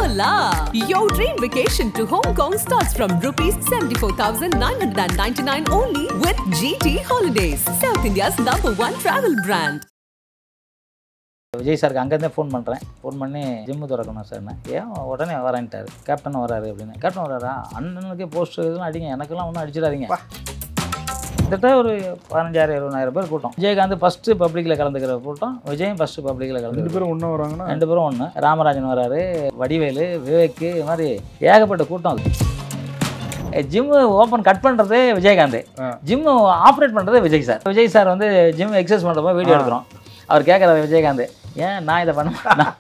Hola! Your dream vacation to Hong Kong starts from rupees 74,999 only with GT Holidays, South India's #1 travel brand. Vijay சாருக்கு அங்கேருந்தே phone பண்ணுறேன். Phone பண்ணி gym திறக்கணும் sir. ஏன் உடனே வரேன்ட்டார். Captain வராரு அப்படின்னு. கேப்டன் வராரா? அண்ணனுக்கே போஸ்டர் இதெல்லாம் அடிங்க, எனக்கெல்லாம் ஒன்றும் அடிச்சிடாதீங்க. கிட்டத்தட்ட ஒரு 15,000 20,000 பேர் கூட்டம். விஜயகாந்த் ஃபஸ்ட்டு பப்ளிக்கில் கலந்துக்கிற கூட்டம், விஜயும் ஃபஸ்ட்டு பப்ளிக்கில் கலந்து. 2 பேரும் ஒன்றா வராங்கன்னா 2 பேரும் ஒன்று. ராமராஜன் வராரு, வடிவேலு, விவேக்கு, இது மாதிரி ஏகப்பட்ட கூட்டம் அது. ஜிம்மு ஓப்பன் கட் பண்ணுறதே விஜயகாந்த், ஜிம்மு ஆப்ரேட் பண்ணுறதே விஜய் சார். விஜய் சார் வந்து ஜிம் எக்ஸசைஸ் பண்ணுறப்போ வீடியோ எடுக்கிறோம். அவர் கேட்குறாரு விஜயகாந்த், ஏன் நான் இதை பண்ண மாட்டேன்.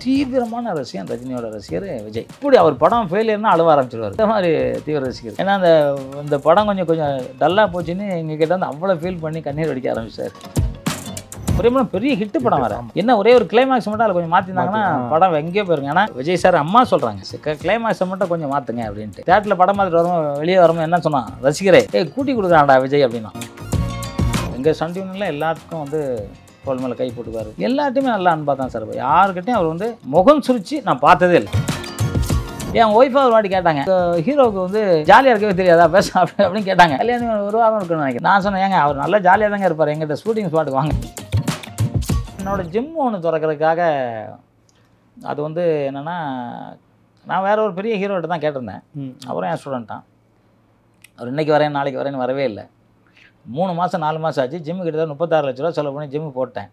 தீவிரமான ரசிகன், ரஜினியோட ரசிகர் விஜய். இப்படி அவர் படம் ஃபெயிலியர்னா அழுவ ஆரம்பிச்சிடுவார். இந்த மாதிரி தீவிர ரசிகர். ஏன்னா இந்த படம் கொஞ்சம் டல்லாக போச்சுன்னு எங்கள் கிட்ட வந்து அவ்வளோ ஃபீல் பண்ணி கண்ணீர் வடிக்க ஆரம்பிச்சார். பிரியமலம் பெரிய ஹிட்டு படம் வேறு. என்ன ஒரே ஒரு கிளைமாக்ஸ் மட்டும் அதில் கொஞ்சம் மாற்றிருந்தாங்கன்னா படம் எங்கேயோ போயிருங்க. ஏன்னா விஜய் சார் அம்மா சொல்கிறாங்க கிளைமாக்ஸை மட்டும் கொஞ்சம் மாற்றுங்க அப்படின்ட்டு. தேட்டரில் படம் மாதிரி வரும்போது வெளியே வரும்போது என்ன சொன்னான், ரசிகரே கூட்டி கொடுக்குறான்டா விஜய் அப்படின்னா. எங்கள் சண்டியூனில் எல்லாத்துக்கும் வந்து தோள் மேலே கை போட்டுக்குவார். எல்லாத்தையுமே நல்லா அன்பா தான் சார். யாருக்கிட்டையும் அவர் வந்து முகம் சுரிச்சு நான் பார்த்ததே இல்லை. என் ஒய்ஃபாக ஒரு வாட்டி கேட்டாங்க, ஹீரோவுக்கு வந்து ஜாலியாக இருக்கவே தெரியாதா பேச அப்படின்னு கேட்டாங்க. கல்யாணம் ஒரு வாரம் இருக்குன்னு நினைக்கிறேன். நான் சொன்னேன், ஏங்க அவர் நல்லா ஜாலியாக தாங்க இருப்பார், எங்கிட்ட ஷூட்டிங் ஸ்பாட்டுக்கு வாங்க. என்னோடய ஜிம் ஒன்று திறக்கிறதுக்காக அது வந்து என்னென்னா, நான் வேறு ஒரு பெரிய ஹீரோகிட்ட தான் கேட்டிருந்தேன். அவரும் என் ஸ்டூடெண்ட் தான். அவர் இன்றைக்கி வரேன் நாளைக்கு வரேன்னு வரவே இல்லை. 3 மாதம் 4 மாதம் ஆச்சு. ஜிம்மு கிட்டத்தட்ட 36 லட்ச ரூபா செலவு பண்ணி ஜிம்மு போட்டேன்.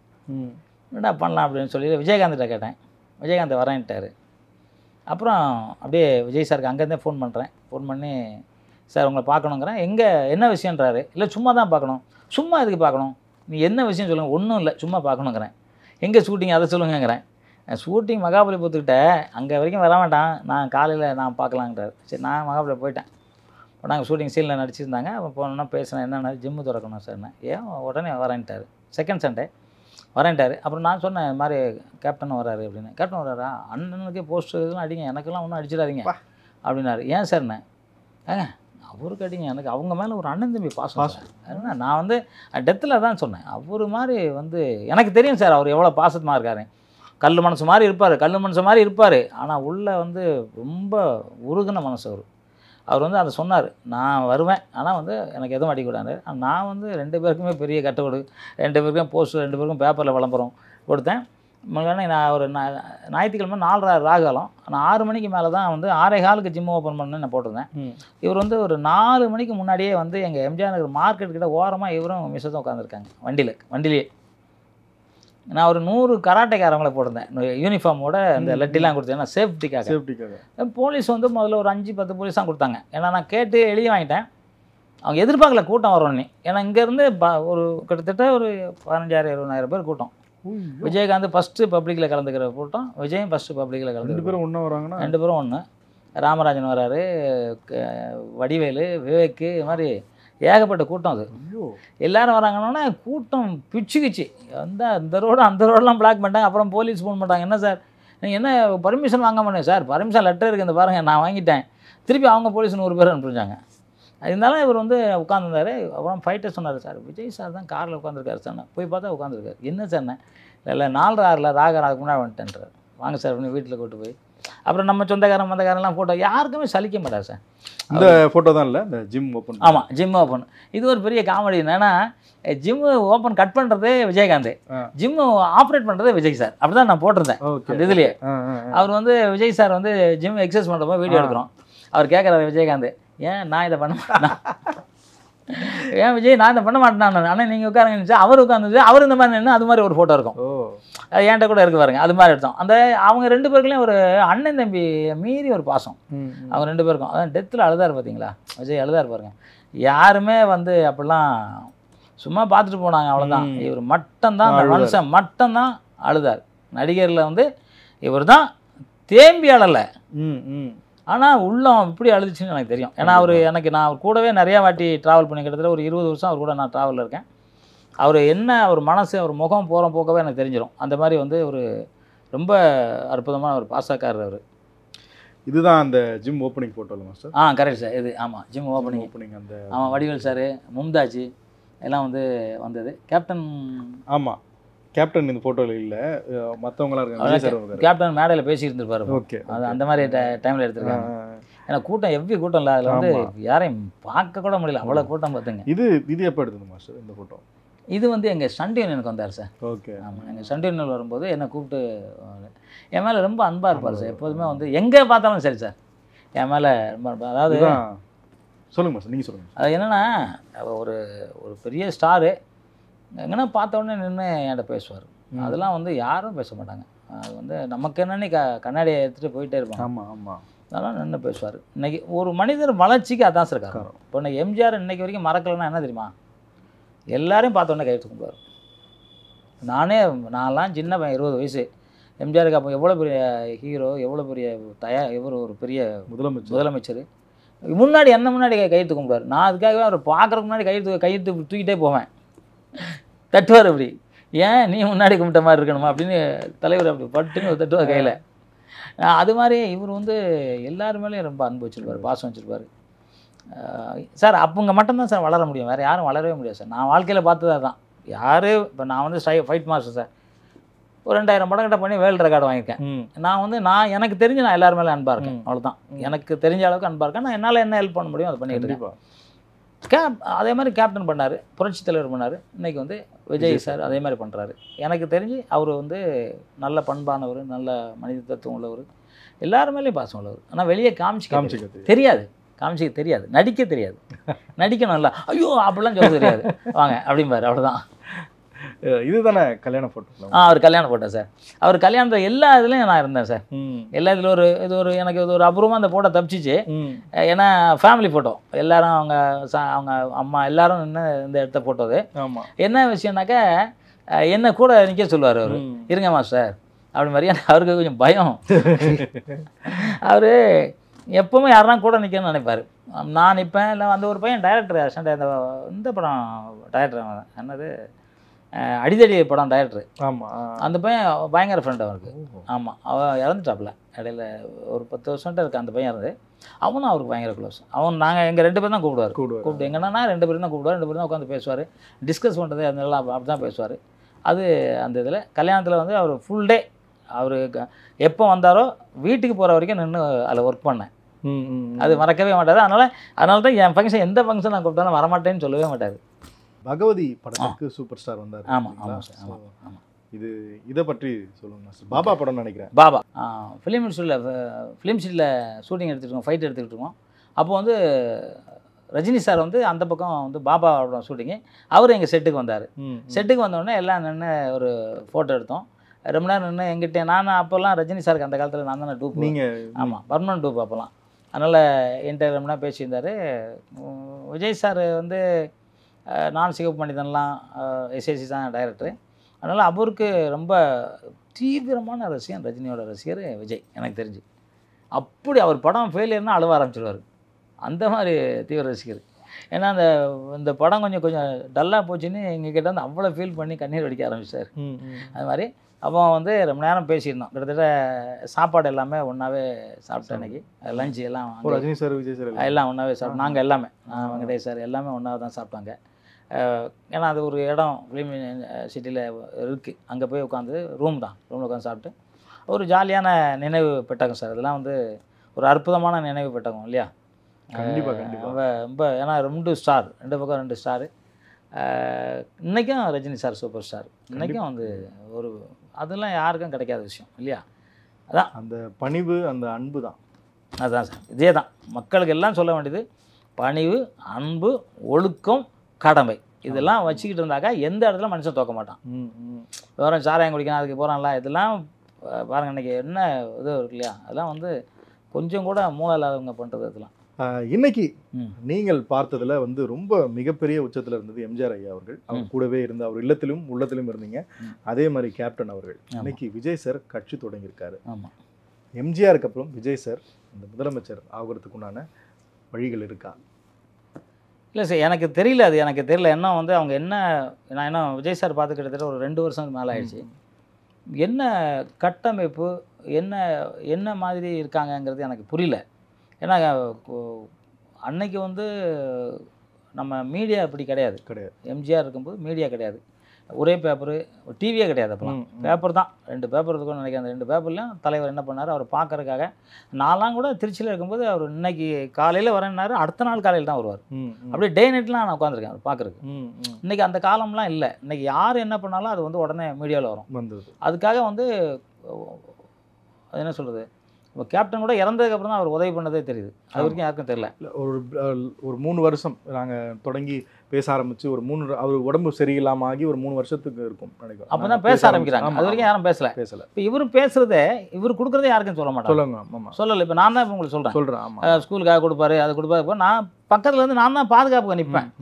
என்னடா பண்ணலாம் அப்படின்னு சொல்லி விஜயகாந்த்கிட்ட கேட்டேன். விஜயகாந்த் வரேன்ட்டார். அப்புறம் அப்படியே விஜய் சாருக்கு அங்கேருந்தே ஃபோன் பண்ணுறேன். ஃபோன் பண்ணி, சார் உங்களை பார்க்கணுங்கிறேன். எங்கே என்ன விஷயன்றாரு. இல்லை சும்மா தான் பார்க்கணும். சும்மா எதுக்கு பார்க்கணும், நீ என்ன விஷயம் சொல்லுங்கள். ஒன்றும் இல்லை, சும்மா பார்க்கணுங்கிறேன். எங்கே ஷூட்டிங் அதை சொல்லுங்கிறேன். ஷூட்டிங் மகாபலிபுரத்துக்கிட்ட, அங்கே வரைக்கும் வர வேண்டாம், நான் காலையில் நான் பார்க்கலாங்கிறார். சரி, நான் மகாபலி போயிட்டேன். இப்போ நாங்கள் ஷூட்டிங் சீனில் நடிச்சிருந்தாங்க. அப்போ போனோன்னா பேசினேன், என்னென்ன ஜிம்மு திறக்கணும் சார். ஏன் உடனே வரேன்ட்டார். Second Sunday வரேன்ட்டார். அப்புறம் நான் சொன்னேன், இது மாதிரி கேப்டன் வராரு அப்படின்னு. கேப்டன் வராரா? அண்ணனுக்கே போஸ்டர் இதெல்லாம் அடிங்க, எனக்கெல்லாம் ஒன்றும் அடிச்சிடாதீங்க அப்படின்னாரு. ஏன் சார்ண்ணே? ஏங்க அவருக்கு அடிங்க, எனக்கு அவங்க மேலே ஒரு அண்ணன் தம்பி பாசம். ஏன்னா நான் வந்து டெத்தில் தான் சொன்னேன். அவர் மாதிரி வந்து எனக்கு தெரியும் சார், அவர் எவ்வளோ பாசமாக இருக்காரு. கல் மனசு மாதிரி இருப்பார். ஆனால் உள்ளே வந்து ரொம்ப உருகுன மனசு அவர். அவர் வந்து அதை சொன்னார், நான் வருவேன், ஆனால் வந்து எனக்கு எதுவும் அடிக்கூடாது. நான் வந்து 2 பேருக்குமே பெரிய கட்டுக்கொடு, 2 பேருக்கும் போஸ்டர், 2 பேருக்கும் பேப்பரில் விளம்பரம் கொடுத்தேன். நான் ஒரு ஞாயிற்றுக்கிழமை 4:30 ராகாலம், நான் 6 மணிக்கு மேலே தான் வந்து 6:15 ஜிம் ஓப்பன் பண்ணேன்னு நான் போட்டிருந்தேன். இவர் வந்து ஒரு 4 மணிக்கு முன்னாடியே வந்து எங்கள் எம்ஜிஆர் நகர் மார்க்கெட் கிட்ட ஓரமாக இவரும் மிஸ்ஸும் உட்காந்துருக்காங்க வண்டியிலே. நான் ஒரு 100 கராட்டைக்காரங்களை போட்டிருந்தேன் யூனிஃபார்மோட. இந்த லட்டிலாம் கொடுத்தேன், ஏன்னா சேஃப்டிக்காக. போலீஸ் வந்து முதல்ல ஒரு 5-10 போலீஸ் தான் கொடுத்தாங்க. ஏன்னா நான் கேட்டு எழுதி வாங்கிட்டேன். அவங்க எதிர்பார்க்கல கூட்டம் வரும்னு. ஏன்னா இங்கேருந்து ஒரு கிட்டத்தட்ட ஒரு 15,000 20,000 பேர் கூட்டம். விஜயகாந்த் ஃபஸ்ட்டு பப்ளிக்கில் கலந்துக்கிற கூட்டம், விஜயும் ஃபஸ்ட்டு பப்ளிக்கில் கலந்து. 2 பேரும் ஒன்றா வராங்கன்னா 2 பேரும் ஒன்று. ராமராஜன் வராரு, வடிவேலு, விவேக்கு, இது மாதிரி ஏகப்பட்ட கூட்டம். அது எல்லோரும் வராங்கன்னா கூட்டம் பிச்சுக்கிச்சு. இந்த ரோடு அந்த ரோடெலாம் பிளாக் பண்ணிட்டாங்க. அப்புறம் போலீஸ் ஃபோன் பண்ணிட்டாங்க, என்ன சார் நீங்கள் என்ன பர்மிஷன் வாங்க மாட்டேன். சார் பர்மிஷன் லெட்டர் இருக்குது, இந்த பாருங்கள் நான் வாங்கிட்டேன். திருப்பி அவங்க போலீஸ் 100 பேர் அனுப்பிச்சாங்க. இருந்தாலும் இவர் வந்து உட்காந்துருந்தார். அப்புறம் ஃபைட்டர் சொன்னார், சார் விஜய் சார் தான் காரில் உட்காந்துருக்காரு சார். போய் பார்த்தா உட்காந்துருக்காரு. என்ன சார்ண்ணே? இல்லை 4:06 ராகர் அதுக்கு முன்னாடி வந்துட்டேன்றார். வாங்க சார் அப்படின்னு வீட்டில் கூட்டு போய், அப்புறம் நம்ம சொந்தக்காரன்லாம் ஃபோட்டோ யாருக்குமே சலிக்க மாட்டார் சார். இந்த ஃபோட்டோ தான் இல்லை, இந்த ஜிம் ஓப்பன். ஆமாம், ஜிம் ஓப்பன். இது ஒரு பெரிய காமெடி. என்னன்னா, ஜிம்மு ஓப்பன் கட் பண்ணுறதே விஜயகாந்த், ஜிம்மு ஆப்ரேட் பண்ணுறதே விஜய் சார். அப்படி தான் நான் போட்டிருந்தேன் அந்த இதுலேயே. அவர் வந்து விஜய் சார் வந்து ஜிம் எக்ஸசைஸ் பண்ணுறப்போ வீடியோ எடுக்கிறோம். அவர் கேட்குறாரு விஜயகாந்த், ஏன் நான் இதை பண்ண மாட்டேன், ஏன் விஜய் நான் இதை பண்ண மாட்டேன். ஆனால் நீங்கள் உட்காருங்க. அவர் உட்காந்து அவர் இந்த மாதிரி நின்று அது மாதிரி ஒரு ஃபோட்டோ இருக்கும். அது என்கிட்ட கூட இருக்கு பாருங்க. அது மாதிரி எடுத்தோம். அந்த அவங்க 2 பேருக்குலேயும் ஒரு அண்ணன் தம்பி மீறி ஒரு பாசம் அவங்க 2 பேருக்கும். அதான் டெத்தில் அழுதார் பார்த்தீங்களா, விஜய் அழுதார் பாருங்க. யாருமே வந்து அப்படிலாம் சும்மா பார்த்துட்டு போனாங்க, அவ்வளோதான். இவர் மட்டும்தான், அந்த மனுஷன் மட்டும்தான் அழுதார். நடிகரில் வந்து இவர் தான் தேம்பி அழலை. ஆனால் உள்ளம் இப்படி அழுதுச்சுன்னு எனக்கு தெரியும். ஏன்னா நான் அவர் கூடவே நிறையா வாட்டி ட்ராவல் பண்ணி, கிட்டத்தட்ட ஒரு 20 வருஷம் அவர் கூட நான் ட்ராவலில் இருக்கேன். அவர் என்ன, அவர் மனசு, அவர் முகம் போகிற போக்கவே எனக்கு தெரிஞ்சிடும். அந்த மாதிரி வந்து ஒரு ரொம்ப அற்புதமான ஒரு பாசக்காரர் அவர். இதுதான் அந்த ஜிம் ஓப்பனிங் ஃபோட்டோவில் மாஸ்டர். Correct sir. இது ஆமாம், ஜிம் ஓப்பனிங். அந்த ஆமாம், வடிவேல் சார், மும்தாஜ் எல்லாம் வந்து வந்தது. கேப்டன் ஆமாம் கேப்டன் இந்த ஃபோட்டோவில் இல்லை, மற்றவங்களாம் இருக்காங்க. விஜய் சார் இருக்காரு. கேப்டன் மேடையில் பேசி இருந்திருப்பாரு. ஓகே, அது அந்த மாதிரி டைமில் எடுத்திருக்காங்க. ஏன்னா கூட்டம் எவ்வி கூட்டம் இல்லை, அதில் வந்து யாரையும் பார்க்க கூட முடியல, அவ்வளோ கூட்டம் பார்த்துங்க. இது எப்போ எடுத்தது மாஸ்டர் இந்த ஃபோட்டோ? இது வந்து எங்கள் ஸ்டண்ட் யூனியனுக்கு வந்தார் சார். ஓகே. ஆமாம், எங்கள் ஸ்டண்ட் யூனியன் வரும்போது என்னை கூப்பிட்டு என் மேலே ரொம்ப அன்பாக இருப்பார் சார். எப்போதுமே வந்து எங்கே பார்த்தாலும் சரி சார் என் மேலே ரொம்ப அன்பாக. அதாவது சொல்லுங்கள் மாஸ்டர், நீங்கள் சொல்லுங்கள். அது என்னென்னா, ஒரு ஒரு பெரிய ஸ்டாரு எங்கன்னா பார்த்த உடனே நின்று என்கிட்ட பேசுவார். அதெல்லாம் வந்து யாரும் பேச மாட்டாங்க. அது வந்து நமக்கு என்னன்னு கண்ணாடியை எடுத்துகிட்டு போயிட்டே இருப்பாங்க. ஆமாம் ஆமாம், அதெல்லாம் நின்று பேசுவார். இன்றைக்கி ஒரு மனிதர் வளர்ச்சிக்கு அதான் சார் காரணம். இப்போ இன்னைக்கு எம்ஜிஆர் இன்றைக்கி வரைக்கும் மறக்கலைன்னா என்ன தெரியுமா? எல்லாரையும் பார்த்தோன்னே கையெழுத்து கும்பிடுவார். நான்லாம் சின்ன பையன், 20 வயசு. எம்ஜிஆருக்கு அப்போ எவ்வளோ பெரிய ஹீரோ, எவ்வளோ பெரிய இவர் ஒரு பெரிய முதலமைச்சர். முன்னாடி கையெழுத்து கும்பிடுவார். நான் அதுக்காகவே அவர் பார்க்குறதுக்கு முன்னாடி கையெழுத்து தூக்கிட்டே போவேன். தட்டுவார் அப்படி. ஏன் நீ முன்னாடி கும்பிட்ட மாதிரி இருக்கணுமா அப்படின்னு தலைவர் அப்படி பட்டுன்னு தட்டுவார் கையில். அது மாதிரி இவர் வந்து எல்லாருமேலேயும் ரொம்ப அன்பு வச்சுருப்பார், பாசம் வச்சுருப்பார் சார். அப்போங்க மட்டும்தான் சார் வளர முடியும், வேறு யாரும் வளரவே முடியாது சார். நான் வாழ்க்கையில் பார்த்தது தான். யார் இப்போ நான் வந்து ஃபைட் மாஸ்டர் சார், ஒரு 2000 படம் கிட்ட பண்ணி வேர்ல்டு ரெக்கார்டு வாங்கியிருக்கேன். நான் எனக்கு தெரிஞ்சு நான் எல்லாரும் மேலே அன்பாக இருக்கேன், அவ்வளோதான். எனக்கு தெரிஞ்ச அளவுக்கு அன்பாக இருக்கேன். நான் என்னால் என்ன ஹெல்ப் பண்ண முடியும் அதை பண்ணிக்கிட்டு இருக்கேன். அதே மாதிரி கேப்டன் பண்ணார், புரட்சி தலைவர் பண்ணார். இன்றைக்கி வந்து விஜய் சார் அதே மாதிரி பண்ணுறாரு. எனக்கு தெரிஞ்சு அவர் வந்து நல்ல பண்பானவர், நல்ல மனித தத்துவம் உள்ளவர், எல்லாருமேலேயும் பாசம் உள்ளவர். ஆனால் வெளியே காமிச்சிக்க தெரியாது, நடிக்க தெரியாது. நடிக்கணும் இல்லை, ஐயோ அப்படிலாம் சொல்ல தெரியாது, வாங்க அப்படிம்பாரு, அவ்வளோதான். இதுதானே கல்யாண ஃபோட்டோ? அவர் கல்யாண ஃபோட்டோ சார். அவர் கல்யாணத்தில் எல்லா இதுலேயும் நான் இருந்தேன் சார். எல்லா இதில் எனக்கு ஒரு அபூர்வமாக அந்த ஃபோட்டோ தப்பிச்சிச்சு. ஏன்னா ஃபேமிலி ஃபோட்டோ, எல்லாரும் அவங்க அம்மா எல்லாரும் நின்று இந்த எடுத்த ஃபோட்டோ. அது என்ன விஷயம்னாக்கா, என்ன கூட நிற்க சொல்லுவார் அவர், இருங்க மாஸ்டர் அப்படி மாதிரி. அவருக்கு கொஞ்சம் பயம். அவர் எப்போவுமே யாருனா கூட நிற்கணும்னு நினைப்பார். நான் நிற்பேன். இல்லை அந்த ஒரு பையன் டைரக்டர், இந்த படம் டைரக்டர் என்னது, அடிதடி படம் டைரக்டர். ஆமாம், அந்த பையன் பயங்கர ஃப்ரெண்ட் அவருக்கு. ஆமாம், அவன் இறந்துட்டாப்புல இடையில, ஒரு 10 வருஷம்ட்டு இருக்கு அந்த பையன் இருந்து. அவனும் அவருக்கு பயங்கர க்ளோஸ். நாங்கள் எங்கள் 2 பேரும் தான் கூப்பிட்டு எங்கன்னா 2 பேரும் தான் கூப்பிடுவார். 2 பேரும் தான் உட்காந்து பேசுவார், டிஸ்கஸ் பண்ணுறது அதெல்லாம் அப்படி தான் பேசுவார். அது அந்த இதில் கல்யாணத்தில் வந்து அவர் ஃபுல் டே அவர் எப்போ வந்தாரோ வீட்டுக்கு போகிற வரைக்கும் நின்று அதில் ஒர்க் பண்ணேன். அது மறக்கவே மாட்டார். அதனால தான் என் ஃபங்க்ஷன், எந்த ஃபங்க்ஷன் நான் கூப்பிட்டாலும் வரமாட்டேன்னு சொல்லவே மாட்டார். பகவதி படத்துக்கு சூப்பர் ஸ்டார் வந்தார். ஆமாம் ஆமாம் சார், ஆமாம். இதை பற்றி சொல்லுங்க சார். பாபா படம் நினைக்கிறேன். பாபா ஃபிலிம் சிட்டியில் ஷூட்டிங் எடுத்துகிட்டு இருக்கோம், ஃபைட் எடுத்துக்கிட்டு இருக்கோம். அப்போ வந்து ரஜினி சார் வந்து அந்த பக்கம் வந்து பாபாவோட ஷூட்டிங்கு, அவர் எங்கள் செட்டுக்கு வந்தார். செட்டுக்கு வந்தோடனே எல்லாம் நின்று ஒரு ஃபோட்டோ எடுத்தோம். ரொம்ப நேரம் நின்று எங்கிட்ட நான் அப்போல்லாம் ரஜினி சாருக்கு அந்த காலத்தில் நான் தானே டூப். ஆமாம், பர்மனன்ட் டூப் அப்போல்லாம். அதனால் என்கிட்ட ரொம்ப நேரம் பேசியிருந்தார். விஜய் சார் வந்து நான் சிகப்பு மனிதன்லாம் எஸ்ஏசி தான் டைரக்டரு. அதனால் அவருக்கு ரொம்ப தீவிரமான ரசிகன், ரஜினியோட ரசிகர் விஜய் எனக்கு தெரிஞ்சு. அப்படி அவர் படம் ஃபெயிலியர்னால் அழுவ ஆரம்பிச்சிடுவார், அந்த மாதிரி தீவிர ரசிகர். ஏன்னா இந்த படம் கொஞ்சம் டல்லாக போச்சுன்னு எங்ககிட்ட வந்து அவ்வளோ ஃபீல் பண்ணி கண்ணீர் வடிக்க ஆரம்பிச்சார். அது மாதிரி அப்போ வந்து ரொம்ப நேரம் பேசியிருந்தோம். கிட்டத்தட்ட சாப்பாடு எல்லாமே ஒன்றாவே சாப்பிட்டேன். அன்றைக்கி லஞ்சு எல்லாம் ரஜினி சார், விஜய் சார் எல்லாம் ஒன்றாவே சாப்பிட்டோம். நாங்கள் எல்லாமே, நான் வெங்கடேஷ் சார் எல்லாமே ஒன்றா தான் சாப்பிட்டாங்க. ஏன்னா அது ஒரு இடம் ஃபிலிம் சிட்டியில் இருக்குது, அங்கே போய் உட்காந்து ரூமில் உட்காந்து சாப்பிட்டு ஒரு ஜாலியான நினைவு பெட்டகம் சார். இதெல்லாம் வந்து ஒரு அற்புதமான நினைவு பெட்டகம் இல்லையா? கண்டிப்பாக ரொம்ப. ஏன்னா 2 ஸ்டார், 2 பக்கம் 2 ஸ்டாரு. இன்றைக்கும் ரஜினி சார் சூப்பர் ஸ்டார். இன்றைக்கும் வந்து ஒரு அதெல்லாம் யாருக்கும் கிடைக்காத விஷயம் இல்லையா? அதான் அந்த பணிவு, அந்த அன்பு தான். அதுதான் சார், இதே தான் மக்களுக்கு எல்லாம் சொல்ல வேண்டியது. பணிவு, அன்பு, ஒழுக்கம், கடமை, இதெல்லாம் வச்சுக்கிட்டு இருந்தாக்கா எந்த இடத்துல மனுஷன் தோக்க மாட்டான். வேறு சாராயம் குடிக்கணும் அதுக்கு போகிறான்ல, இதெல்லாம் பாருங்கள் இன்றைக்கி என்ன இது இருக்கு இல்லையா? அதெல்லாம் வந்து கொஞ்சம் கூட மூளை இல்லாதவங்க பண்ணுறது. இதெல்லாம் இன்னைக்கு நீங்கள் பார்த்ததுல வந்து ரொம்ப மிகப்பெரிய உச்சத்தில் இருந்தது எம்ஜிஆர் ஐயா அவர்கள். அவர் கூடவே இருந்து அவர் இல்லத்திலும் உள்ளத்திலும் இருந்தீங்க. அதே மாதிரி கேப்டன் அவர்கள். இன்னைக்கு விஜய் சார் கட்சி தொடங்கியிருக்காரு. ஆமாம், எம்ஜிஆருக்கு அப்புறம் விஜய் சார் இந்த முதலமைச்சர் ஆகிறதுக்குண்டான வழிகள் இருக்கா? இல்லை சார், எனக்கு தெரியல. அது எனக்கு தெரியல. என்ன வந்து அவங்க நான் என்ன விஜய் சார் பார்த்து கிட்டத்தட்ட ஒரு 2 வருஷம் மேலே ஆயிடுச்சு. என்ன கட்டமைப்பு, என்ன மாதிரி இருக்காங்கங்கிறது எனக்கு புரியல. ஏன்னா அன்னைக்கு வந்து நம்ம மீடியா அப்படி கிடையாது. எம்ஜிஆர் இருக்கும்போது மீடியா கிடையாது. ஒரே பேப்பரு, டிவியே கிடையாது அப்போலாம். பேப்பர் தான், 2 பேப்பர் இருக்கும்னு நினைக்கிறேன். அந்த 2 பேப்பர்லையும் தலைவர் என்ன பண்ணார், அவர் பார்க்கறதுக்காக நான்லாம் கூட திருச்சியில் இருக்கும்போது அவர் இன்னைக்கு காலையில் வரேன்னாரு, அடுத்த நாள் காலையில் தான் வருவார். அப்படியே டே நைட்லாம் நான் உட்காந்துருக்கேன் அவர் பார்க்குறதுக்கு. இன்றைக்கி அந்த காலம்லாம் இல்லை. இன்றைக்கி யார் என்ன பண்ணாலும் அது வந்து உடனே மீடியாவில் வரும். அதுக்காக வந்து அது என்ன சொல்கிறது, இப்போ கேப்டன் கூட இறந்ததுக்கப்புறம் தான் அவர் உதவி பண்ணதே தெரியுது. அது வரைக்கும் யாருக்கும் தெரியல. ஒரு 3 வருஷம் நாங்கள் தொடங்கி பேச ஆரம்பித்து ஒரு 3 அவர் உடம்பு சரியில்லாமல் ஆகி ஒரு 3 வருஷத்துக்கு இருக்கும் நினைக்கிறேன். அப்போ தான் பேச ஆரம்பிக்கிறாங்க. அது வரைக்கும் யாரும் பேசலை. இப்போ இவர் பேசுகிறதே, இவர் கொடுக்குறதே யாருக்கும் சொல்ல மாட்டாங்க. சொல்லுங்க. ஆமாம், சொல்லலை. இப்போ நான் தான் இப்போ உங்களுக்கு சொல்கிறேன். ஆமாம், ஸ்கூலுக்காக கொடுப்பாரு, அது கொடுப்பாரு. இப்போ நான் பக்கத்தில் வந்து நான் தான் பாதுகாப்புக்கு நிற்பேன்.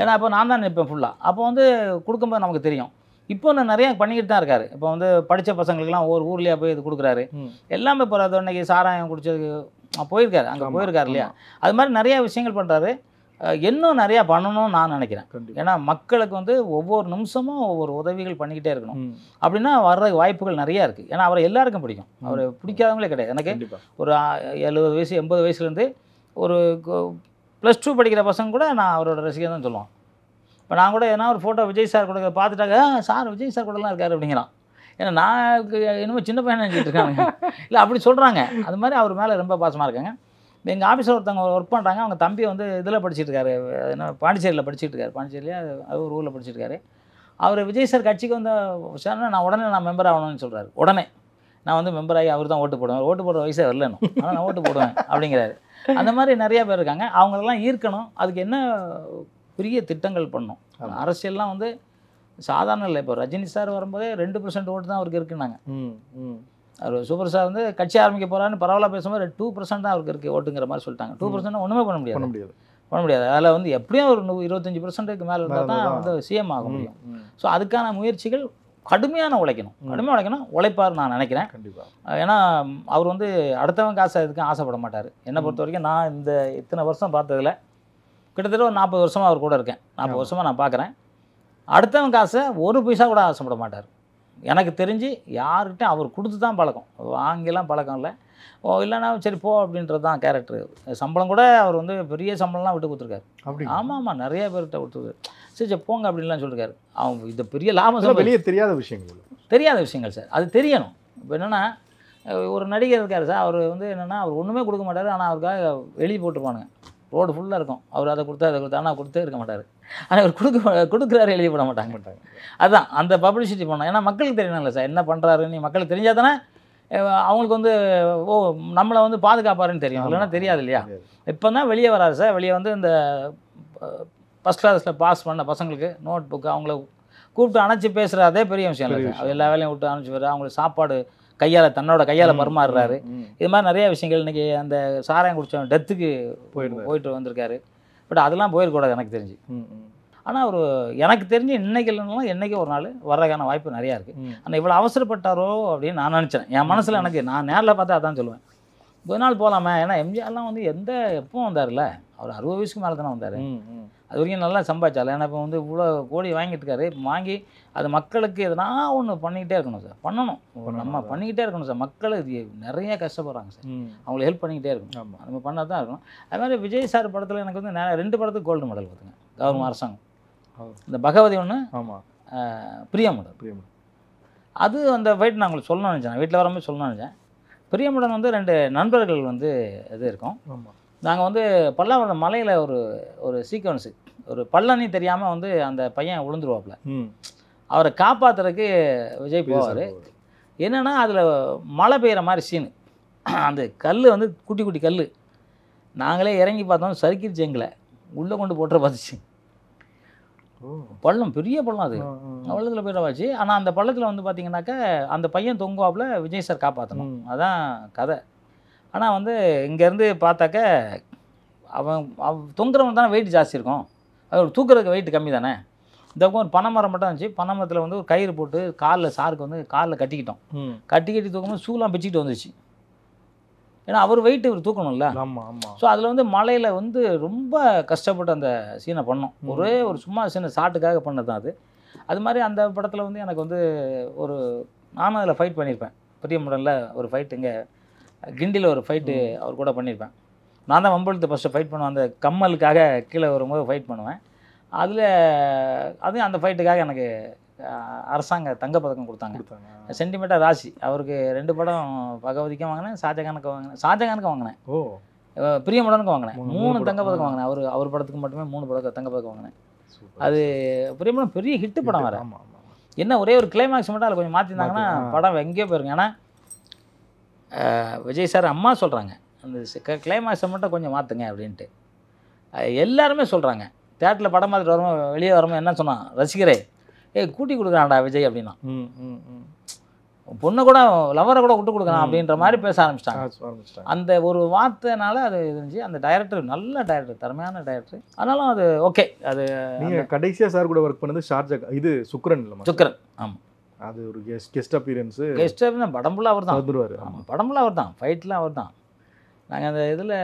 ஏன்னா அப்போ நான் தான் நிற்பேன் ஃபுல்லாக. அப்போ வந்து கொடுக்கும்போது நமக்கு தெரியும். இப்போ நான் நிறையா பண்ணிக்கிட்டு தான் இருக்காரு. இப்போ வந்து படித்த பசங்களுக்குலாம் ஒரு ஊர்லேயே போய் இது கொடுக்குறாரு. எல்லாமே போகிறாரு. இன்னைக்கு சாராயம் குடிச்சதுக்கு போயிருக்காரு, அங்கே போயிருக்காரு இல்லையா. அது மாதிரி நிறையா விஷயங்கள் பண்ணுறாரு. இன்னும் நிறையா பண்ணணும்னு நான் நினைக்கிறேன். ஏன்னா மக்களுக்கு வந்து ஒவ்வொரு நிமிஷமும் ஒவ்வொரு உதவிகள் பண்ணிக்கிட்டே இருக்கணும். அப்படின்னா வர்ற வாய்ப்புகள் நிறையா இருக்குது. ஏன்னா அவரை எல்லாருக்கும் பிடிக்கும். அவரை பிடிக்காதவங்களே கிடையாது. எனக்கு ஒரு 70 வயசு 80 வயசுலேருந்து ஒரு +2 படிக்கிற பசங்க கூட நான் அவரோட ரசிகர் தான் சொல்லுவான். இப்போ நான் கூட எதனா ஒரு ஃபோட்டோ விஜய் சார் கூட பார்த்துட்டாங்க, சார் விஜய் சார் கூடலாம் இருக்காரு அப்படிங்கிறான். ஏன்னா நான் இன்னும் சின்ன பையன் நினச்சிட்டு இருக்காங்க. இல்லை அப்படி சொல்கிறாங்க. அது மாதிரி அவர் மேலே ரொம்ப பாசமாக இருக்காங்க. எங்கள் ஆஃபீஸில் ஒருத்தவங்க ஒர்க் பண்ணுறாங்க. அவங்க தம்பி வந்து இதில் படிச்சுட்டு இருக்காரு, என்ன பாண்டிச்சேரியில் படிச்சுட்டு இருக்காரு. பாண்டிச்சேரியில் அது ஒரு ஊரில் படிச்சுட்டு இருக்காரு. அவர் விஜய் சார் கட்சிக்கு வந்து சார் நான் உடனே மெம்பர் ஆகணும்னு சொல்கிறாரு. உடனே நான் வந்து மெம்பர் ஆகி அவர் தான் ஓட்டு போடுவேன். ஓட்டு போடுற வயசே வரலணும், ஆனால் நான் ஓட்டு போடுவேன் அப்படிங்கிறாரு. அந்த மாதிரி நிறையா பேர் இருக்காங்க. அவங்களெல்லாம் ஈர்க்கணும். அதுக்கு என்ன பெரிய திட்டங்கள் பண்ணணும். அரசியல்லாம் வந்து சாதாரண இல்லை. இப்போ ரஜினி சார் வரும்போதே 2% ஓட்டு தான் அவருக்கு இருக்குன்னாங்க. அவர் சூப்பர் ஸ்டார் வந்து கட்சி ஆரம்பிக்க போகிறான்னு பரவாயில்ல பேசும்போது 2% தான் அவருக்கு இருக்குது ஓட்டுங்கிற மாதிரி சொல்லிட்டாங்க. 2% ஒன்றுமே பண்ண முடியாது. அதில் வந்து எப்படியும் ஒரு 25%க்கு மேலே இருந்தால் தான் வந்து சிஎம் ஆக முடியும். ஸோ அதுக்கான முயற்சிகள் கடுமையாக உழைக்கணும். உழைப்பார் நான் நினைக்கிறேன். கண்டிப்பாக. ஏன்னா அவர் வந்து அடுத்தவங்க காசு எதுக்கும் ஆசைப்பட மாட்டார். என்னை பொறுத்த வரைக்கும் நான் இந்த இத்தனை வருஷம் பார்த்ததில் கிட்டத்தட்ட ஒரு 40 வருஷமாக அவர் கூட இருக்கேன். 40 வருஷமாக நான் பார்க்குறேன். அடுத்தவன் காசை ஒரு பைசா கூட ஆசைப்பட மாட்டார். எனக்கு தெரிஞ்சு யார்கிட்ட அவர் கொடுத்து தான் பழக்கம், வாங்கிலாம் பழக்கம் இல்லை. இல்லைன்னா சரி போ அப்படின்றது தான் கேரக்டர். சம்பளம் கூட அவர் வந்து பெரிய சம்பளம்லாம் விட்டு கொடுத்துருக்காரு. ஆமாம், நிறைய பேர்கிட்ட கொடுத்துருக்காரு. சரி போங்க அப்படின்லாம் சொல்லியிருக்காரு. அவங்க இது பெரிய லாபம் வெளியே தெரியாத விஷயங்கள் சார். அது தெரியணும். இப்போ என்னென்னா ஒரு நடிகர் இருக்கார் சார், அவர் வந்து என்னென்னா அவர் ஒன்றுமே கொடுக்க மாட்டார். ஆனால் அவருக்காக எழுதி போட்டுருப்பானுங்க. ரோடு ஃபுல்லாக இருக்கும். அவர் அதை கொடுத்தா ஆனால் கொடுத்தே இருக்க மாட்டார். ஆனால் அவர் கொடுக்குறாரு, எழுதி போட மாட்டாங்க. அதுதான் அந்த பப்ளிசிட்டி பண்ணோம். ஏன்னா மக்களுக்கு தெரியணும்ல சார் என்ன பண்ணுறாருன்னு. மக்களுக்கு தெரிஞ்சால் தானே அவங்களுக்கு வந்து நம்மளை வந்து பாதுகாப்பாருன்னு தெரியும். இல்லைன்னா தெரியாது இல்லையா. இப்போ தான் வெளியே வராது சார். வெளியே வந்து இந்த ஃபஸ்ட் கிளாஸில் பாஸ் பண்ண பசங்களுக்கு நோட் புக்கு அவங்கள கூப்பிட்டு அணைச்சி பேசுகிற அதே பெரிய விஷயம் இல்லை சார். எல்லா வேலையும் விட்டு அணைச்சி வர, அவங்களுக்கு சாப்பாடு தன்னோட கையால் பரிமாறுறாரு. இது மாதிரி நிறைய விஷயங்கள். இன்றைக்கி அந்த சாராயம் குடித்தவன் டெத்துக்கு போயிட்டு வந்திருக்காரு. பட் அதெல்லாம் போயிருக்கூடாது எனக்கு தெரிஞ்சு. ஆனால் அவர் எனக்கு தெரிஞ்சு இன்றைக்கி இல்லைனாலும் என்றைக்கு ஒரு நாள் வர்றதுக்கான வாய்ப்பு நிறையா இருக்குது. ஆனால் இவ்வளோ அவசரப்பட்டாரோ அப்படின்னு நான் நினச்சேன். என் மனசில் எனக்கு நான் நேரில் பார்த்தா அதான் சொல்லுவேன். கொஞ்ச நாள் போகலாமே. ஏன்னா எம்ஜிஆர்லாம் வந்து எப்போ வந்தார்ல, அவர் 60 வயசுக்கு மேலே தானே வந்தார். அது வரைக்கும் நல்லா சம்பாதிச்சால. ஏன்னா இப்போ வந்து இவ்வளோ கோடி வாங்கிட்டு இருக்காரு. வாங்கி அது மக்களுக்கு எதனா ஒன்று பண்ணிக்கிட்டே இருக்கணும் சார். பண்ணணும், நம்ம பண்ணிக்கிட்டே இருக்கணும் சார். மக்கள் நிறைய கஷ்டப்படுறாங்க சார். அவங்களை ஹெல்ப் பண்ணிக்கிட்டே இருக்கணும். நம்ம பண்ணால் தான் இருக்கணும். அது மாதிரி விஜய் சார் படத்தில் எனக்கு வந்து 2 படத்துக்கு கோல்டு மெடல் பார்த்துங்க கவர்மெண்ட் அரசாங்கம். இந்த பகவதி ஒன்று, பிரியமுடன். அது அந்த ஃபைட் நான் உங்களுக்கு சொல்லணும்னு நினச்சேன். வீட்டில் வரும்போது சொல்லணும்னு நினச்சேன். பிரியமுடன் வந்து 2 நண்பர்கள் வந்து இது இருக்கும். நாங்கள் வந்து பல்லாவரம் மலையில் ஒரு சீக்வன்ஸு, ஒரு பள்ளனி தெரியாமல் வந்து அந்த பையன் விழுந்துருவாப்புல. அவரை காப்பாற்றுறதுக்கு விஜய் போவார். என்னென்னா அதில் மழை பெய்கிற மாதிரி சீனு. அந்த கல் வந்து குட்டி குட்டி கல். நாங்களே இறங்கி பார்த்தோம், சறுக்கிடுச்சு எங்களை. உள்ளே கொண்டு போட்டுற பார்த்துச்சு. பள்ளம், பெரிய பள்ளம். அது பள்ளத்தில் போயிடவாச்சு. ஆனால் அந்த பள்ளத்தில் வந்து பார்த்தீங்கன்னாக்கா அந்த பையன் தொங்குவாப்புல, விஜய் சார் காப்பாற்றணும். அதான் கதை. ஆனால் வந்து இங்கேருந்து பார்த்தாக்க அவன் தொங்குறவன் தானே வெயிட் ஜாஸ்தி இருக்கும். அது தூக்குறதுக்கு வெயிட் கம்மி தானே. இந்த பக்கம் ஒரு பனை மரம் மட்டும் இருந்துச்சு. பனை மரத்தில் வந்து ஒரு கயிறு போட்டு சாருக்கு வந்து காலில் கட்டிக்கிட்டோம். கட்டி தூக்கும்போது ஷூலாம் பிச்சுக்கிட்டு வந்துச்சு. ஏன்னா அவர் வெயிட் இவர் தூக்கணும்ல. ஸோ அதில் வந்து மலையில் வந்து ரொம்ப கஷ்டப்பட்டு அந்த சீனை பண்ணோம். ஒரே ஒரு சும்மா சீனை ஷாட்டுக்காக பண்ணது தான் அது. அது மாதிரி அந்த படத்தில் வந்து எனக்கு வந்து நானும் அதில் ஃபைட் பண்ணியிருப்பேன். பிரியமுடனில் ஒரு ஃபைட், இங்கே கிண்டியில் ஒரு ஃபைட்டு அவர் கூட பண்ணியிருப்பேன். நான் தான் வம்பழுத்து ஃபஸ்ட்டு ஃபைட் பண்ணுவேன். அந்த கம்மலுக்காக கீழே வரும்போது ஃபைட் பண்ணுவேன். அதில் அதுவும் அந்த ஃபைட்டுக்காக எனக்கு அரசாங்க தங்கப்பதக்கம் கொடுத்தாங்க. சென்டிமீட்டர் ராசி அவருக்கு 2 படம் பகவதிக்கும் வாங்கினேன், ஷாஜகானுக்கு வாங்கினேன், பிரியமுடனுக்கும் வாங்கினேன். 3 தங்கப்பதக்கம் வாங்கினேன். அவர் படத்துக்கு மட்டுமே 3 தங்கப்பதக்கம் வாங்கினேன். அது பிரியமுடன் பெரிய ஹிட்டு படம் வேறு. என்ன ஒரே ஒரு கிளைமேக்ஸ் மட்டும் அதில் கொஞ்சம் மாற்றிருந்தாங்கன்னா படம் எங்கேயோ போயிருங்க. ஏன்னா விஜய் சார் அம்மா சொல்கிறாங்க அந்த கிளைமேக்ஸை மட்டும் கொஞ்சம் மாற்றுங்க அப்படின்ட்டு. எல்லாருமே சொல்கிறாங்க. தேட்டரில் படம் பார்த்துட்டு வரும்போது வெளியே வரும்போது என்ன சொன்னான் ரசிகரே, கூட்டி கொடுக்குறான்டா விஜய் அப்படின்னா. பொண்ணை கூட லவரை கூட விட்டு கொடுக்குறான் அப்படின்ற மாதிரி பேச ஆரம்பிச்சிட்டாங்க. அந்த ஒரு வார்த்தைனால அது இருந்துச்சு. அந்த டைரக்டர் நல்ல டைரக்டர், திறமையான டைரக்டர். ஆனாலும் அது ஓகே. அது நீங்கள் கடைசியாக சார் கூட ஒர்க் பண்ணது ஷார்ஜா, இது சுக்ரன் இல்லை? சுக்ரன், ஆமாம். அது ஒரு கெஸ்ட் அப்பியரன்ஸு. கெஸ்ட் அப்பியரன்ஸ் படம் ஃபுல்லாக அவர் தான் வந்துடுவார். ஆமாம், படம் ஃபுல்லாக அவர் தான், ஃபைட்லாம் அவர் தான். நாங்கள் அந்த இதில்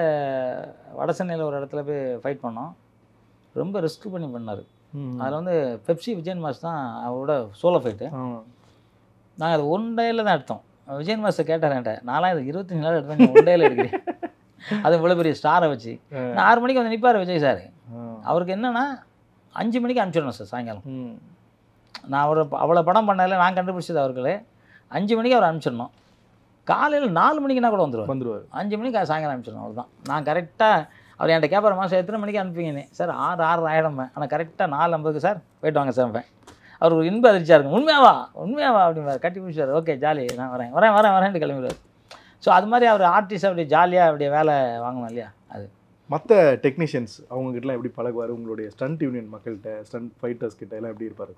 வடசென்னையில் ஒரு இடத்துல போய் ஃபைட் பண்ணோம். ரொம்ப ரிஸ்க் பண்ணி பண்ணார். அதில் வந்து பெப்சி விஜயன் மாஸ் தான் அவரோட சோலோ ஃபைட்டு. நாங்கள் அது 1 டேயில் தான் எடுத்தோம். விஜயன் மாஸ்டர் கேட்டார் என்கிட்ட, நான்லாம் இது 25 நாள் எடுத்தேன், நீங்கள் 1 டேயில் எடுக்கிறேன். அது இவ்வளோ பெரிய ஸ்டாரை வச்சு. நான் 6 மணிக்கு வந்து நிற்பார் விஜய் சார். அவருக்கு என்னென்னா 5 மணிக்கு அனுப்பிச்சிடணும் சார் சாயங்காலம். நான் அவ்வளோ படம் பண்ணதில் நான் கண்டுபிடிச்சது அவர்களே 5 மணிக்கு அவர் அனுப்பிச்சிடணும். காலையில் 4 மணிக்குனா கூட வந்துடுவார். 5 மணிக்கு சாயங்காலம் அனுப்பிச்சிடணும். அவ்வளோதான். நான் கரெக்டாக அவர் என்கிட்ட கேட்பார், மாதம் எத்தனை மணிக்கு அனுப்பிங்கன்னு. சார் 6 ஆகிடும்பேன். ஆனால் கரெக்டாக 4:50 சார் போய்ட்டு வாங்க சார். அவர் ஒரு இன்ப அதிர்ச்சியாக இருக்கும். உண்மையாவா அப்படின்பார். கட்டி பிடிச்சார். ஓகே ஜாலி, நான் வரேன்ட்டு கிளம்பிடுவார். ஸோ அது மாதிரி அவர் ஆர்டிஸ்ட் அப்படியே ஜாலியாக அப்படியே வேலை வாங்கணும் இல்லையா. அது மற்ற டெக்னீஷியன்ஸ் அவங்ககிட்டலாம் எப்படி பழகுவார்? உங்களுடைய ஸ்டண்ட் யூனியன் மக்கள்கிட்ட, ஸ்டண்ட் ஃபைட்டர்ஸ் கிட்ட எல்லாம் எப்படி இருப்பார்?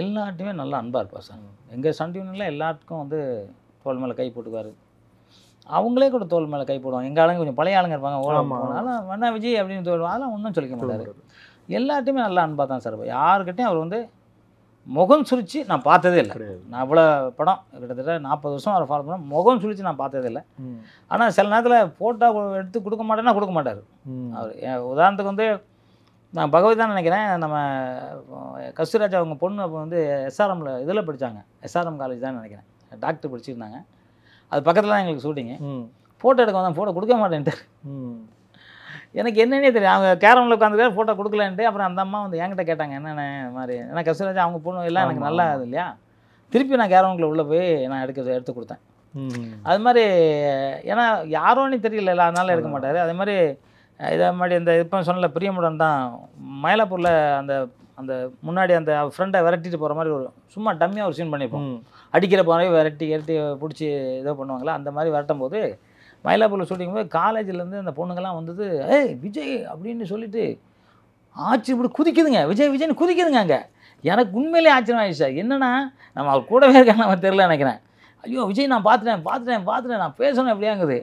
எல்லார்ட்டையுமே நல்லா அன்பாக இருப்பார் சார். எங்கள் ஸ்டண்ட் யூனியனில் எல்லாத்துக்கும் வந்து தோல் மேலே கை போட்டுக்குவார். அவங்களே கூட தோல் மேலே கை போடுவாங்க. எங்கள் ஆளுங்க கொஞ்சம் பழைய ஆளுங்க இருப்பாங்க. அதெல்லாம் வேணா விஜய் அப்படின்னு தோல்வாங்க. அதெல்லாம் ஒன்றும் சொல்லிக்க மாட்டார். எல்லார்ட்டையுமே நல்லா அன்பாக தான் சார். யாருக்கிட்டையும் அவர் வந்து முகம் சுழிச்சு நான் பார்த்ததே இல்லை. நான் அவ்வளோ படம் கிட்டத்தட்ட 40 வருஷம் அவரை ஃபாலோ பண்ண முகம் சுழிச்சு நான் பார்த்ததே இல்லை. ஆனால் சில நேரத்தில் ஃபோட்டோ எடுத்து கொடுக்க மாட்டேன்னா கொடுக்க மாட்டார் அவர். உதாரணத்துக்கு வந்து நான் பகவதி தான் நினைக்கிறேன், நம்ம கஸ்தூராஜ் அவங்க பொண்ணு அப்போ வந்து எஸ்ஆர்எம்மில் இதில் படித்தாங்க, எஸ்ஆர்எம் காலேஜ் தான் நினைக்கிறேன், டாக்டர் படிச்சுருந்தாங்க. அது பக்கத்தில் தான் எங்களுக்கு ஷூட்டிங்கு. ஃபோட்டோ எடுக்க வந்தேன், ஃபோட்டோ கொடுக்க மாட்டேன்ட்டு. எனக்கு என்னன்னே தெரியும். அவங்க கேரமில் உட்காந்துக்க ஃபோட்டோ கொடுக்கலன்ட்டு. அப்புறம் அந்த அம்மா வந்து என்கிட்ட கேட்டாங்க என்னென்ன மாதிரி. ஏன்னா கஸ்தூராஜ் அவங்க பொண்ணு எல்லாம் எனக்கு நல்லா இது இல்லையா. திருப்பி நான் கேரமுக்குள்ளே உள்ளே போய் நான் எடுத்து கொடுத்தேன். அது மாதிரி ஏன்னா யாரோன்னு தெரியல, அதனால எடுக்க மாட்டார். அதே மாதிரி இதை மாதிரி இந்த இப்போ சொன்னல பிரியமுடன் தான் மயிலாப்பூரில் அந்த அந்த முன்னாடி அந்த ஃப்ரெண்டை விரட்டிட்டு போகிற மாதிரி ஒரு சும்மா டம்மியாக ஒரு சீன் பண்ணியிருப்போம். அடிக்கிற போகிறே விரட்டி பிடிச்சி இதோ பண்ணுவாங்களா, அந்த மாதிரி விரட்டும் போது மயிலாப்பூரில் ஷூட்டிங் போது காலேஜிலேருந்து அந்த பொண்ணுங்கள்லாம் வந்தது, ஏய் விஜய் அப்படின்னு சொல்லிட்டு ஆச்சு இப்படி குதிக்குதுங்க, விஜய்னு குதிக்குதுங்க. அங்கே எனக்கு உண்மையிலே ஆச்சரியம் ஆயிடுச்சு சார். என்னென்னா நம்ம அவர் கூடவே இருக்காங்க, நம்ம தெரில நினைக்கிறேன். ஐயோ விஜய் நான் பார்த்துட்டேன் நான் பேசணும் எப்படியாங்குது.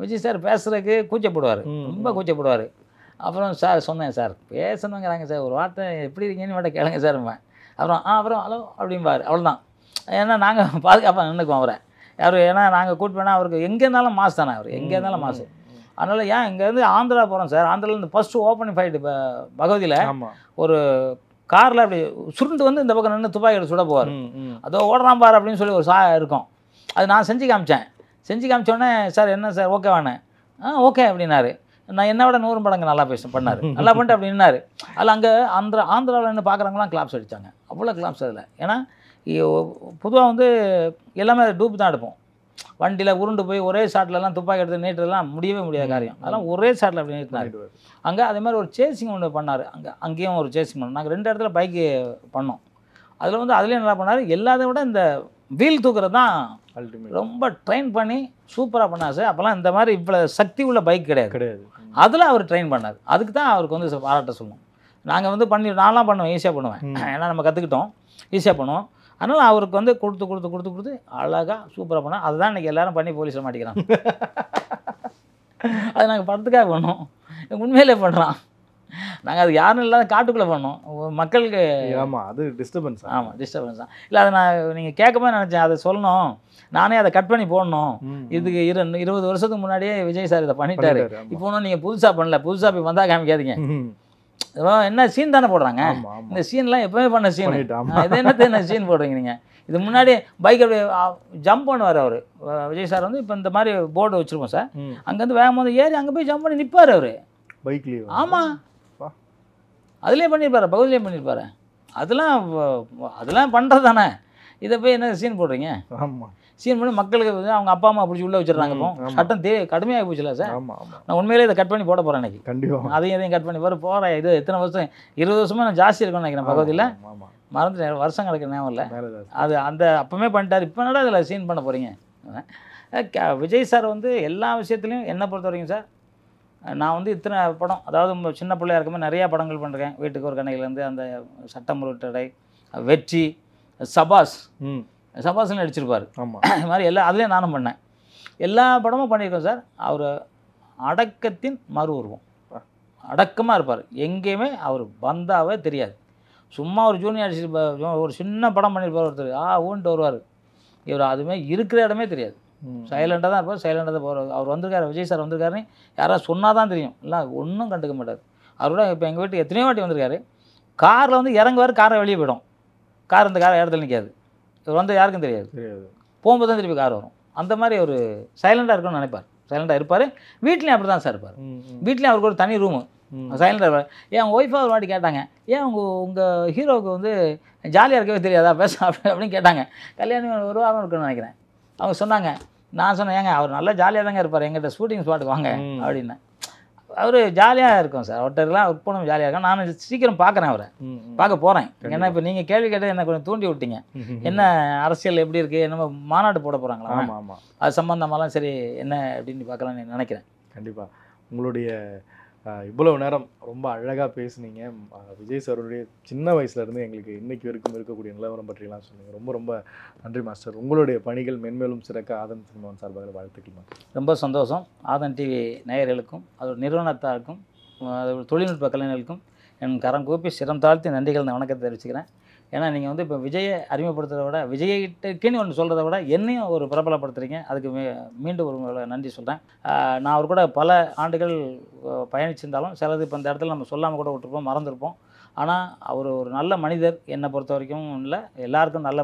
விஜய் சார் பேசுகிறதுக்கு கூச்சப்படுவார், ரொம்ப கூச்சப்படுவார். அப்புறம் சார் சொன்னேன், சார் பேசணுங்கிறாங்க சார், ஒரு வார்த்தை எப்படி இருக்கீங்கன்னு மட்டும் கேளுங்க சார். அப்புறம் ஹலோ அப்படிம்பார். அவ்வளோதான். ஏன்னா நாங்கள் பாதுகாப்பாக நின்றுக்குவோம் அவரை. ஏன்னா நாங்கள் கூட்டு போனால் அவருக்கு எங்கே இருந்தாலும் மாசு தானே, அவர் எங்கே இருந்தாலும் மாசு. அதனால் ஏன் இங்கேருந்து ஆந்திரா போகிறோம் சார். ஆந்திராவிலேருந்து ஃபஸ்ட்டு ஓப்பனிங் ஃபைட்டு இப்போ பகவதியில் ஒரு காரில் அப்படி சுருண்டு வந்து இந்த பக்கம் நின்று துப்பாக்கி எடுத்து சுட போவார். அதோ ஓடுறான் பார் அப்படின்னு சொல்லி ஒரு இருக்கும். அது நான் செஞ்சு காமிச்சோடனே சார் என்ன சார் ஓகேவானே, ஓகே அப்படின்னாரு. நான் என்ன விட 100 மடங்கு நல்லா பண்ணார், நல்லா பண்ணிட்டு அப்படி நின்னார். அதில் அங்கே ஆந்திராவில் நின்று பார்க்குறவங்களாம் கிளாப்ஸ் அடித்தாங்க. அவ்வளோ கிளாப்ஸ் அதில். ஏன்னா பொதுவாக வந்து எல்லாமே அதை டூப் தான் எடுப்போம். வண்டியில் உருண்டு போய் ஒரே ஷாட்லலாம் துப்பாக்கி எடுத்து நீட்டுறதுலாம் முடியவே முடியாத காரியம். அதெல்லாம் ஒரே ஷாட்டில் அப்படி நீட்டினார். அங்கே அதே மாதிரி ஒரு சேசிங் ஒன்று பண்ணார். அங்கேயும் ஒரு சேசிங் பண்ணோம். நாங்கள் 2 இடத்துல பைக்கு பண்ணோம். அதில் வந்து அதுலேயும் நல்லா பண்ணார். எல்லாத்தையும் விட இந்த வீல் தூக்குறது தான் ரொம்ப ட்ரெயின் பண்ணி சூப்பராக பண்ணார் சார். அப்போல்லாம் இந்த மாதிரி இவ்வளோ சக்தி உள்ள பைக் கிடையாது. அதில் அவர் ட்ரெயின் பண்ணார். அதுக்கு தான் அவருக்கு வந்து பாராட்ட சொல்லணும். நாங்கள் வந்து நான்லாம் பண்ணுவேன், ஈஸியாக பண்ணுவேன். ஏன்னா நம்ம கற்றுக்கிட்டோம், ஈஸியாக பண்ணுவோம். அதனால் அவருக்கு வந்து கொடுத்து அழகாக சூப்பராக பண்ணோம். அதுதான் இன்றைக்கி எல்லோரும் பண்ணி போலீஸில் மாட்டிக்கிறாங்க. அது நாங்கள் படத்துக்காக பண்ணோம், உண்மையிலே பண்ணுறான். நாங்கள் அது யாரும் இல்லாத காட்டுக்குள்ளே பண்ணோம் மக்களுக்கு. ஆமாம், அது டிஸ்டர்பன்ஸ். ஆமாம், டிஸ்டர்பன்ஸ் தான். இல்லை அதை நான் நீங்கள் கேட்கும்போது நினச்சேன், அதை சொல்லணும், நானே அதை கட் பண்ணி போடணும். இதுக்கு 20 வருஷத்துக்கு முன்னாடியே விஜய் சார் இதை பண்ணிட்டாரு. இப்போ ஒன்றும் நீங்கள் புதுசாக பண்ணல, புதுசாக போய் வந்தால் காமிக்காதீங்க. என்ன சீன் தானே போடுறாங்க, இந்த சீன்லாம் எப்போவுமே பண்ண சீன். இது என்ன சீன் போடுறீங்க நீங்கள்? இது முன்னாடி பைக் அப்படியே ஜம்ப் பண்ணுவார் அவர் விஜய் சார். வந்து இப்போ இந்த மாதிரி போர்டு வச்சுருப்போம் சார், அங்கேருந்து வேகமாக ஏறி அங்கே போய் ஜம்ப் பண்ணி நிற்பார் அவர் பைக்லேயே. ஆமாம், அதுலேயே பண்ணியிருப்பாரு, பகுதியிலே பண்ணியிருப்பாரு. அதெல்லாம் பண்ணுறது தானே. இதை போய் என்ன சீன் போடுறீங்க? ஆமாம், சீன் பண்ணி மக்களுக்கு வந்து அவங்க அப்பா அம்மா பிடிச்சி உள்ளே வச்சிடறாங்க. இப்போ சட்டம் கடுமையாக போச்சுல சார். ஆமாம், ஆமாம், நான் உண்மையிலே இதை கட் பண்ணி போட போகிறேன் இன்னைக்கு. கண்டிப்பாக. அதையும் கட் பண்ணி போகிறேன். இது எத்தனை வருஷம், 20 வருஷமாக நான் ஜாஸ்தி இருக்கும்னு நினைக்கிறேன் பகவதியில். ஆமாம், மறந்துட்டேன், வருஷம் கிடக்கு ஞாபகம் இல்லை. மேலே தான். அது அந்த அப்போவே பண்ணிட்டார். இப்போ என்னடா இதில் சீன் பண்ண போகிறீங்க? விஜய் சார் வந்து எல்லா விஷயத்துலையும் என்னை பொறுத்த வரைக்கும் சார், நான் வந்து இத்தனை படம், அதாவது சின்ன பிள்ளையா இருக்கும்போது நிறையா படங்கள் பண்ணிருக்கேன். வீட்டுக்கு ஒரு கணையிலேருந்து அந்த சட்டம் முருட்டடை, வெற்றி, சபாஸ், சபாஸ்ன்னு நடிச்சிருப்பார். ஆமாம், இது மாதிரி அதுலேயும் நானும் பண்ணேன். எல்லா படமும் பண்ணியிருக்கோம் சார். அவர் அடக்கத்தின் மறு உருவம், அடக்கமாக இருப்பார். எங்கேயுமே அவர் வந்தாவே தெரியாது. சும்மா ஒரு ஜூனியர் அடிச்சு ஒரு சின்ன படம் பண்ணியிருப்பார் ஒருத்தர், ஊன்ட்டு வருவார். இவர் அதுமாதிரி இருக்கிற இடமே தெரியாது. சைலண்டாக தான் இருப்பார், சைலண்டாக தான் போகிறார். அவர் வந்திருக்காரு, விஜய் சார் வந்திருக்காருன்னு யாராவது சொன்னால் தான் தெரியும், இல்லை ஒன்றும் கண்டுக்க மாட்டார். அவரோட இப்போ எங்கள் வீட்டுக்கு எத்தனையோ வாட்டி வந்திருக்காரு. காரில் வந்து இறங்குவார், காரை வெளியே போயிடும். கார் இந்த காரை இடத்துல நிற்காது. இவர் வந்து யாருக்கும் தெரியாது. போகும்போது தான் திருப்பி கார் வரும். அந்த மாதிரி ஒரு சைலண்டாக இருக்கணும்னு நினைப்பார். சைலண்டாக இருப்பார். வீட்லேயும் அப்படி தான் சார் இருப்பார். வீட்லேயும் அவருக்கு ஒரு தனி ரூமு, சைலண்டாக இருப்பார். அவங்க ஒய்ஃபாக ஒரு வாட்டி கேட்டாங்க, ஏன் உங்கள் ஹீரோவுக்கு வந்து ஜாலியாக இருக்கவே தெரியாதா பேச அப்படின்னு கேட்டாங்க. கல்யாணம் ஒரு வாரம் இருக்குன்னு நினைக்கிறேன். அவங்க சொன்னாங்க. நான் சொன்னேன், ஏங்க அவர் நல்லா ஜாலியாக தாங்க இருப்பார், எங்கிட்ட ஷூட்டிங் ஸ்பாட்டுக்கு வாங்க அப்படின்னேன். அவர் ஜாலியாக இருக்கும் சார். அவர்கிட்டலாம் ஒர்க் பண்ணவும் ஜாலியாக இருக்கும். நான் சீக்கிரம் பார்க்குறேன், அவரை பார்க்க போகிறேன். ஏன்னா இப்போ நீங்கள் கேள்வி கேட்டு என்ன கொஞ்சம் தூண்டி விட்டீங்க. என்ன அரசியல் எப்படி இருக்குது, என்ன மாநாடு போட போகிறாங்களா, அது சம்மந்தமாலாம் சரி என்ன அப்படின்னு பார்க்கலான்னு நினைக்கிறேன். கண்டிப்பாக. உங்களுடைய இவ்வளவு நேரம் ரொம்ப அழகாக பேசுனீங்க. விஜய் சாருடைய சின்ன வயசுலேருந்து எங்களுக்கு இன்னைக்கு வரைக்கும் இருக்கக்கூடிய நிலவரம் பற்றியெல்லாம் சொன்னீங்க. ரொம்ப ரொம்ப நன்றி மாஸ்டர். உங்களுடைய பணிகள் மென்மேலும் சிறக்க ஆதன் சினிமாவின் சார்பாக வாழ்த்துக்கள். ரொம்ப சந்தோஷம். ஆதன் டிவி நேயர்களுக்கும் அதோட நிறுவனத்தாருக்கும் அதோட தொழில்நுட்ப கலைஞர்களுக்கும் என் கரம் கூப்பி சிரம் தாழ்த்தி நன்றிகள் வணக்கத்தை தெரிவிச்சுக்கிறேன். ஏன்னா நீங்கள் வந்து இப்போ விஜயை அறிமுகப்படுத்துறத விட, விஜய்கிட்டக்குன்னு ஒன்று சொல்கிறத விட என்னையும் ஒரு பிரபலப்படுத்துறீங்க. அதுக்கு மீண்டும் ஒரு நன்றி சொல்கிறேன். நான் அவர் கூட பல ஆண்டுகள் பயணிச்சிருந்தாலும் சிலது இப்போ இந்த இடத்துல நம்ம சொல்லாமல் கூட விட்டுருப்போம், மறந்துருப்போம். ஆனால் அவர் ஒரு நல்ல மனிதர். என்னை பொறுத்த வரைக்கும் இல்லை, எல்லாருக்கும் நல்ல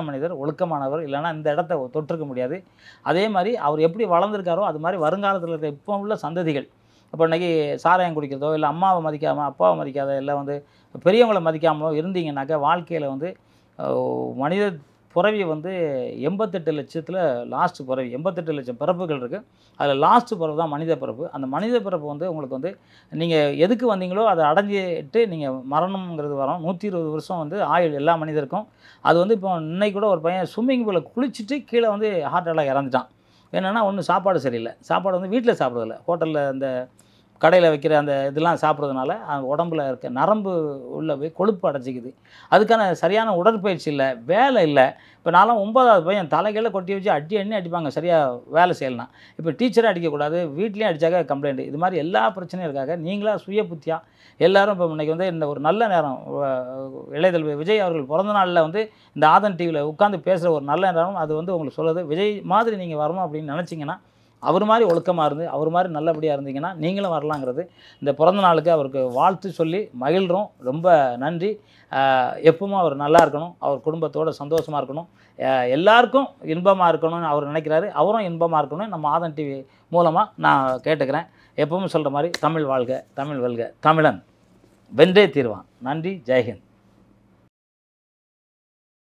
மனிதர், ஒழுக்கமானவர். இல்லைனா இந்த இடத்த தொற்றுக்க முடியாது. அதே மாதிரி அவர் எப்படி வளர்ந்துருக்காரோ அது மாதிரி வருங்காலத்தில் இருக்க இப்போ உள்ள சந்ததிகள், இப்போ இன்றைக்கி சாராயம் குடிக்கிறதோ இல்லை அம்மாவை மதிக்காமல் அப்பாவை மதிக்காத இல்லை வந்து பெரியவங்களை மதிக்காமலோ இருந்தீங்கன்னாக்கா வாழ்க்கையில் வந்து மனித பிறவி வந்து 88 லட்சத்தில் லாஸ்ட்டு பிறவி, 88 லட்சம் பிறப்புகள் இருக்குது. அதில் லாஸ்ட்டு பிறப்பு தான் மனித பிறப்பு. அந்த மனித பிறப்பு வந்து உங்களுக்கு வந்து நீங்கள் எதுக்கு வந்தீங்களோ அதை அடைஞ்சிட்டு நீங்கள் மரணம்ங்கிறது வரும். 120 வருஷம் வந்து ஆயுள் எல்லா மனிதருக்கும். அது வந்து இப்போ இன்னைக்கு கூட ஒரு பையன் ஸ்விம்மிங் பூலில் குளிச்சுட்டு கீழே வந்து ஹார்ட் அட்டாக் இறந்துட்டான். என்னென்னா ஒன்று சாப்பாடு சரியில்லை, சாப்பாடு வந்து வீட்டில் சாப்பிட்றதில்ல, ஹோட்டலில் அந்த கடையில் வைக்கிற அந்த இதெல்லாம் சாப்பிட்றதுனால அந்த உடம்புல இருக்க நரம்பு உள்ள போய் கொழுப்பு அடைச்சிக்குது. அதுக்கான சரியான உடற்பயிற்சி இல்லை, வேலை இல்லை. இப்போ நான்லாம் 9வது பையன் தலைகளை கொட்டி வச்சு அடி அடிப்பாங்க சரியாக வேலை செய்யலாம். இப்போ டீச்சரே அடிக்கக்கூடாது, வீட்லேயும் அடித்தாக்க கம்ப்ளைண்ட். இது மாதிரி எல்லா பிரச்சனையும் இருக்காங்க. நீங்களாக சுய புத்தியாக எல்லோரும் இப்போ இன்றைக்கி வந்து இந்த ஒரு நல்ல நேரம், இளையதளபதி விஜய் அவர்கள் பிறந்த நாளில் வந்து இந்த ஆதன் டிவியில் உட்காந்து பேசுகிற ஒரு நல்ல நேரம். அது வந்து உங்களுக்கு சொல்லுது, விஜய் மாதிரி நீங்கள் வரணும் அப்படின்னு நினச்சிங்கன்னா, அவர் மாதிரி ஒழுக்கமாக இருந்து அவர் மாதிரி நல்லபடியாக இருந்தீங்கன்னா நீங்களும் வரலாங்கிறது இந்த பிறந்த நாளுக்கு அவருக்கு வாழ்த்து சொல்லி மகிழ்கிறோம். ரொம்ப நன்றி. எப்பவுமே அவர் நல்லா இருக்கணும், அவர் குடும்பத்தோடு சந்தோஷமாக இருக்கணும், எல்லாருக்கும் இன்பமாக இருக்கணும்னு அவர் நினைக்கிறாரு. அவரும் இன்பமாக இருக்கணும்னு நம்ம ஆதன் டிவி மூலமாக நான் கேட்டுக்கிறேன். எப்பவும் சொல்கிற மாதிரி தமிழ் வாழ்க, தமிழ் வெல்க, தமிழன் வென்றே தீர்வான். நன்றி. ஜெய்ஹிந்த்.